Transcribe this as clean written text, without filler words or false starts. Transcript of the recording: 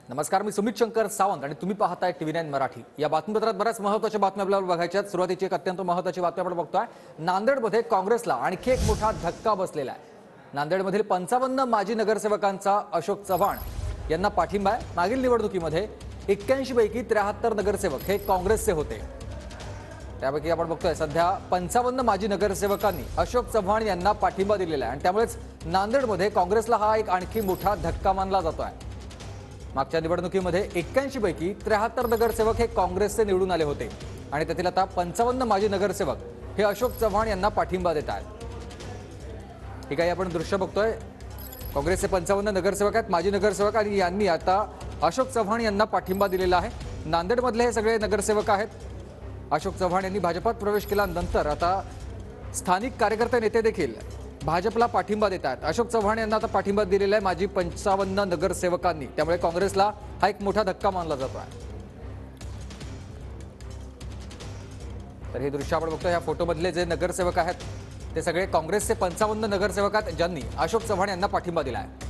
नमस्कार, मी सुमित शंकर सावंत आणि तुम्ही पाहताय TV9 मराठी। या बातमीपत्रात बऱ्याच महत्त्वाच्या बातम्या आपल्याला बघायच्या आहेत। सुरुवातीची एक अत्यंत महत्त्वाची बातमी आपण बघतोय। नांदेडमध्ये काँग्रेसला आणखी एक मोठा धक्का बसलेला आहे। नांदेडमधील 55 माजी नगरसेवकांचा अशोक चव्हाण यांना पाठिंबा आहे। मागील निवडणुकीमध्ये 81 पैकी 73 नगरसेवक हे काँग्रेसचे होते। त्यापैकी आपण बघतोय सध्या 55 माजी नगरसेवकांनी अशोक चव्हाण यांना पाठिंबा दिलेला आहे आणि त्यामुळेच नांदेडमध्ये काँग्रेसला हा एक आणखी मोठा धक्का मानला जातोय। मागच्या निवडणुकीमध्ये 81 पैकी 73 नगरसेवक हे काँग्रेसचे निवडून आले होते आणि त्यातील आता 55 माजी नगरसेवक हे अशोक चव्हाण यांना पाठिंबा देत आहेत। हे काही आपण दृश्य बघतोय। काँग्रेसचे 55 नगरसेवक आहेत, माजी नगरसेवक, आणि यांनी आता अशोक चव्हाण यांना पाठिंबा दिलेला आहे। नांदेडमधले हे सगळे नगरसेवक आहेत। अशोक चव्हाण यांनी भाजपात प्रवेश केल्यानंतर आता स्थानिक कार्यकर्ते नेते देखील भाजपला पाठिंबा देत आहेत। अशोक चव्हाण यांना आता पाठिंबा दिलेला आहे माजी 55 नगरसेवकांनी, त्यामुळे काँग्रेसला हा एक मोठा धक्का मानला जातो आहे। तर हे दृश्य आपण बघतोय। या फोटोमधले जे नगरसेवक आहेत ते सगळे काँग्रेसचे 55 नगरसेवक आहेत ज्यांनी अशोक चव्हाण यांना पाठिंबा दिला आहे।